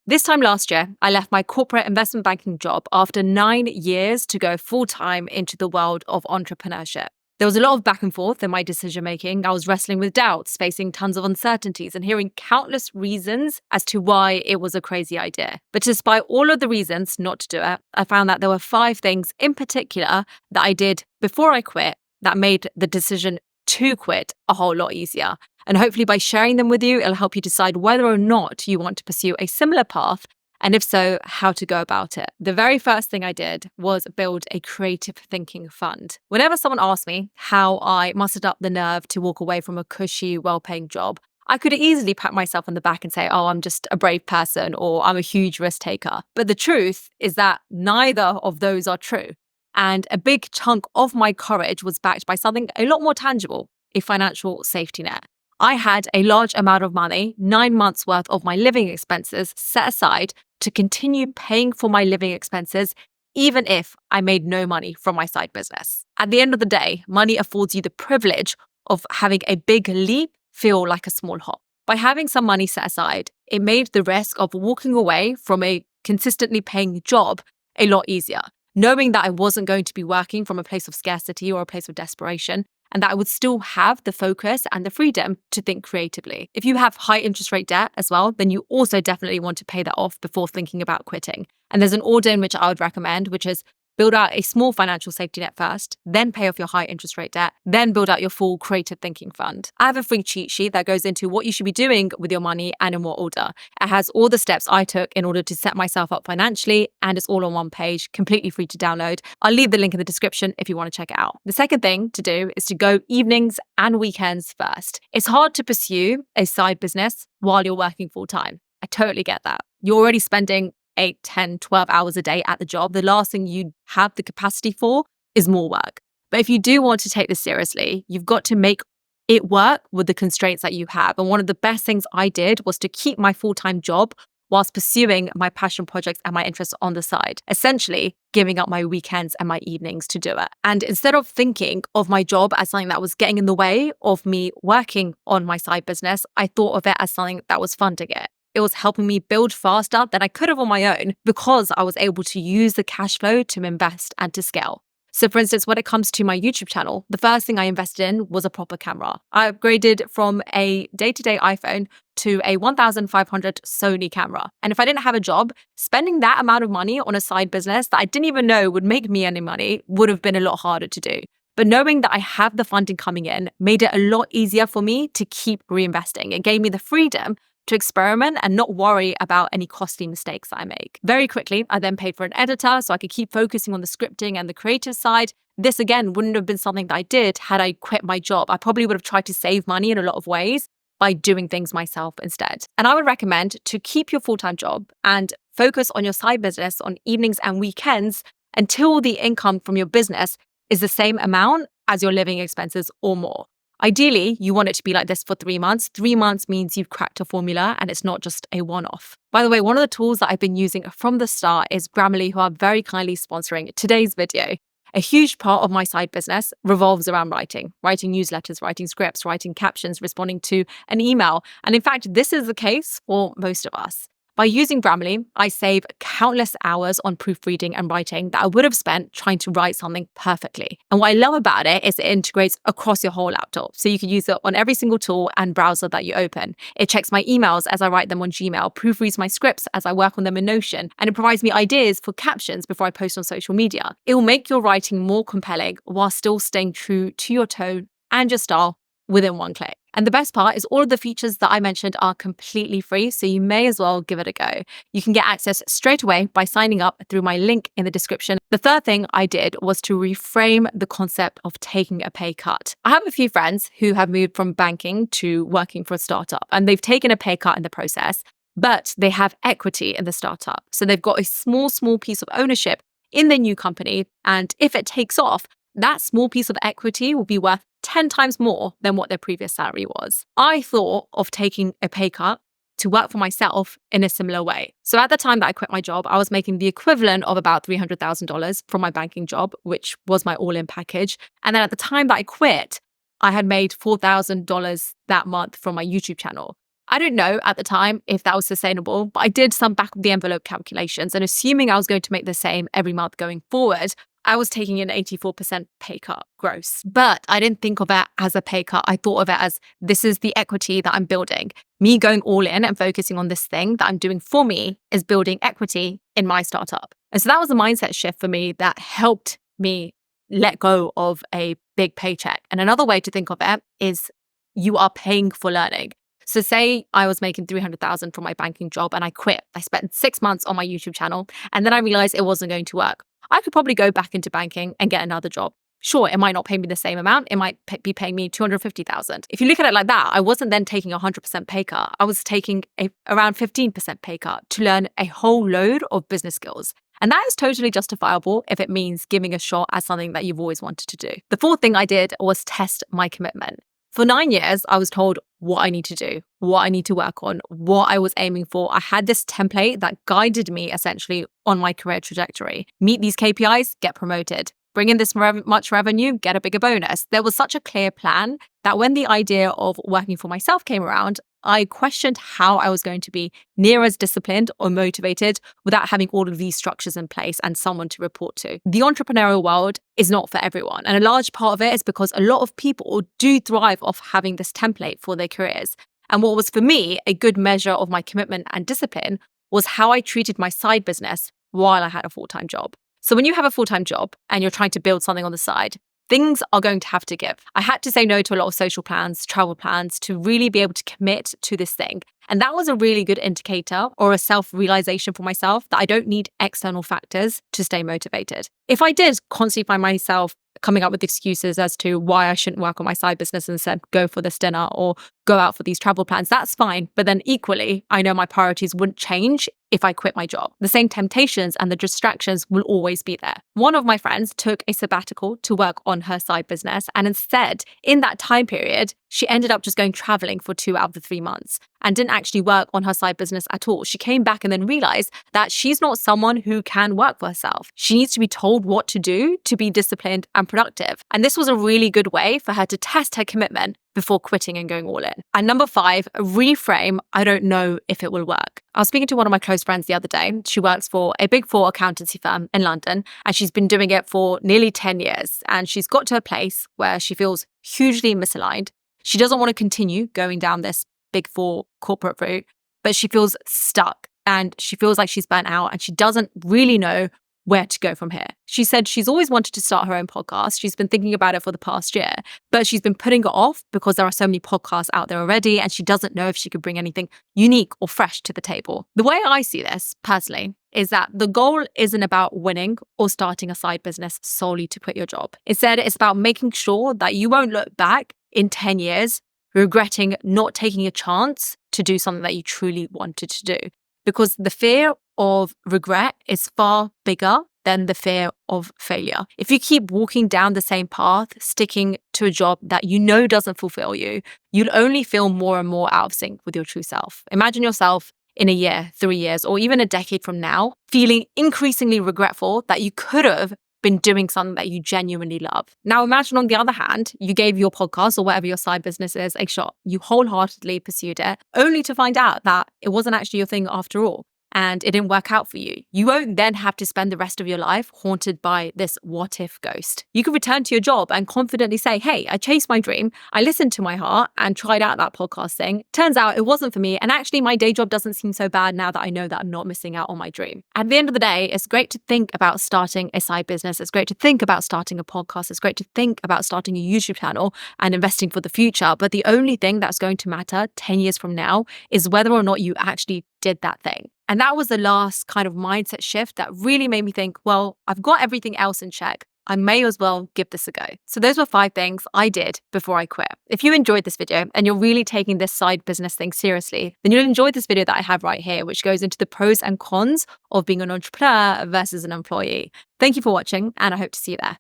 This time last year, I left my corporate investment banking job after 9 years to go full time into the world of entrepreneurship. There was a lot of back and forth in my decision making. I was wrestling with doubts, facing tons of uncertainties, and hearing countless reasons as to why it was a crazy idea. But despite all of the reasons not to do it, I found that there were 5 things in particular that I did before I quit that made the decision to quit a whole lot easier. And hopefully by sharing them with you, it'll help you decide whether or not you want to pursue a similar path, and if so, how to go about it. The very first thing I did was build a creative thinking fund. Whenever someone asked me how I mustered up the nerve to walk away from a cushy, well-paying job, I could easily pat myself on the back and say, oh, I'm just a brave person, or I'm a huge risk taker. But the truth is that neither of those are true. And a big chunk of my courage was backed by something a lot more tangible, a financial safety net. I had a large amount of money, 9 months worth of my living expenses set aside to continue paying for my living expenses, even if I made no money from my side business. At the end of the day, money affords you the privilege of having a big leap feel like a small hop. By having some money set aside, it made the risk of walking away from a consistently paying job a lot easier, knowing that I wasn't going to be working from a place of scarcity or a place of desperation, and that I would still have the focus and the freedom to think creatively. If you have high interest rate debt as well, then you also definitely want to pay that off before thinking about quitting. And there's an order in which I would recommend, which is build out a small financial safety net first, then pay off your high interest rate debt, then build out your full creative thinking fund. I have a free cheat sheet that goes into what you should be doing with your money and in what order. It has all the steps I took in order to set myself up financially, and it's all on one page, completely free to download. I'll leave the link in the description if you want to check it out. The second thing to do is to go evenings and weekends first. It's hard to pursue a side business while you're working full time. I totally get that. You're already spending 8, 10, 12 hours a day at the job. The last thing you have the capacity for is more work. But if you do want to take this seriously, you've got to make it work with the constraints that you have. And one of the best things I did was to keep my full-time job whilst pursuing my passion projects and my interests on the side, essentially giving up my weekends and my evenings to do it. And instead of thinking of my job as something that was getting in the way of me working on my side business, I thought of it as something that was funding it. It was helping me build faster than I could have on my own because I was able to use the cash flow to invest and to scale. So for instance, when it comes to my YouTube channel, the first thing I invested in was a proper camera. I upgraded from a day-to-day iPhone to a 1500 Sony camera. And if I didn't have a job, spending that amount of money on a side business that I didn't even know would make me any money would have been a lot harder to do. But knowing that I have the funding coming in made it a lot easier for me to keep reinvesting. It gave me the freedom to experiment and not worry about any costly mistakes that I make. Very quickly, I then paid for an editor so I could keep focusing on the scripting and the creative side. This again wouldn't have been something that I did had I quit my job. I probably would have tried to save money in a lot of ways by doing things myself instead. And I would recommend to keep your full-time job and focus on your side business on evenings and weekends until the income from your business is the same amount as your living expenses or more. Ideally, you want it to be like this for 3 months. 3 months means you've cracked a formula and it's not just a one-off. By the way, one of the tools that I've been using from the start is Grammarly, who are very kindly sponsoring today's video. A huge part of my side business revolves around writing newsletters, writing scripts, writing captions, responding to an email. And in fact, this is the case for most of us. By using Grammarly, I save countless hours on proofreading and writing that I would have spent trying to write something perfectly. And what I love about it is it integrates across your whole laptop. So you can use it on every single tool and browser that you open. It checks my emails as I write them on Gmail, proofreads my scripts as I work on them in Notion, and it provides me ideas for captions before I post on social media. It will make your writing more compelling while still staying true to your tone and your style within one click. And the best part is all of the features that I mentioned are completely free, so you may as well give it a go. You can get access straight away by signing up through my link in the description. The third thing I did was to reframe the concept of taking a pay cut. I have a few friends who have moved from banking to working for a startup, and they've taken a pay cut in the process, but they have equity in the startup. So they've got a small piece of ownership in their new company, and if it takes off, that small piece of equity will be worth 10 times more than what their previous salary was. I thought of taking a pay cut to work for myself in a similar way. So at the time that I quit my job, I was making the equivalent of about $300,000 from my banking job, which was my all-in package. And then at the time that I quit, I had made $4,000 that month from my YouTube channel. I don't know at the time if that was sustainable, but I did some back of the envelope calculations, and assuming I was going to make the same every month going forward, I was taking an 84% pay cut gross. But I didn't think of it as a pay cut. I thought of it as this is the equity that I'm building. Me going all in and focusing on this thing that I'm doing for me is building equity in my startup. And so that was a mindset shift for me that helped me let go of a big paycheck. And another way to think of it is you are paying for learning. So say I was making 300,000 from my banking job and I quit. I spent 6 months on my YouTube channel and then I realized it wasn't going to work. I could probably go back into banking and get another job. Sure, it might not pay me the same amount. It might be paying me 250,000. If you look at it like that, I wasn't then taking a 100% pay cut. I was taking around 15% pay cut to learn a whole load of business skills. And that is totally justifiable if it means giving a shot at something that you've always wanted to do. The fourth thing I did was test my commitment. For 9 years, I was told what I need to do, what I need to work on, what I was aiming for. I had this template that guided me essentially on my career trajectory. Meet these KPIs, get promoted. Bring in this much revenue, get a bigger bonus. There was such a clear plan that when the idea of working for myself came around, I questioned how I was going to be near as disciplined or motivated without having all of these structures in place and someone to report to. The entrepreneurial world is not for everyone. And a large part of it is because a lot of people do thrive off having this template for their careers. And what was for me a good measure of my commitment and discipline was how I treated my side business while I had a full-time job. So when you have a full-time job and you're trying to build something on the side, things are going to have to give. I had to say no to a lot of social plans, travel plans to really be able to commit to this thing. And that was a really good indicator or a self-realization for myself that I don't need external factors to stay motivated. If I did constantly find myself coming up with excuses as to why I shouldn't work on my side business and instead go for this dinner or go out for these travel plans, that's fine. But then equally, I know my priorities wouldn't change if I quit my job. The same temptations and the distractions will always be there. One of my friends took a sabbatical to work on her side business. And instead, in that time period, she ended up just going traveling for 2 out of the 3 months and didn't actually work on her side business at all. She came back and then realized that she's not someone who can work for herself. She needs to be told what to do to be disciplined and productive. And this was a really good way for her to test her commitment before quitting and going all in. And number 5, reframe, I don't know if it will work. I was speaking to one of my close friends the other day. She works for a Big 4 accountancy firm in London, and she's been doing it for nearly 10 years. And she's got to a place where she feels hugely misaligned. She doesn't want to continue going down this Big 4 corporate route, but she feels stuck and she feels like she's burnt out and she doesn't really know where to go from here. She said she's always wanted to start her own podcast. She's been thinking about it for the past year, but she's been putting it off because there are so many podcasts out there already and she doesn't know if she could bring anything unique or fresh to the table. The way I see this personally is that the goal isn't about winning or starting a side business solely to quit your job. Instead, it's about making sure that you won't look back in 10 years regretting not taking a chance to do something that you truly wanted to do. Because the fear of regret is far bigger than the fear of failure. If you keep walking down the same path, sticking to a job that you know doesn't fulfill you, you'll only feel more and more out of sync with your true self. Imagine yourself in a year, 3 years, or even a decade from now, feeling increasingly regretful that you could have been doing something that you genuinely love. Now, imagine on the other hand, you gave your podcast or whatever your side business is a shot. You wholeheartedly pursued it, only to find out that it wasn't actually your thing after all. And it didn't work out for you. You won't then have to spend the rest of your life haunted by this what if ghost. You can return to your job and confidently say, hey, I chased my dream. I listened to my heart and tried out that podcast thing. Turns out it wasn't for me. And actually my day job doesn't seem so bad now that I know that I'm not missing out on my dream. At the end of the day, it's great to think about starting a side business. It's great to think about starting a podcast. It's great to think about starting a YouTube channel and investing for the future. But the only thing that's going to matter 10 years from now is whether or not you actually did that thing. And that was the last kind of mindset shift that really made me think, well, I've got everything else in check. I may as well give this a go. So those were 5 things I did before I quit. If you enjoyed this video and you're really taking this side business thing seriously, then you'll enjoy this video that I have right here, which goes into the pros and cons of being an entrepreneur versus an employee. Thank you for watching, and I hope to see you there.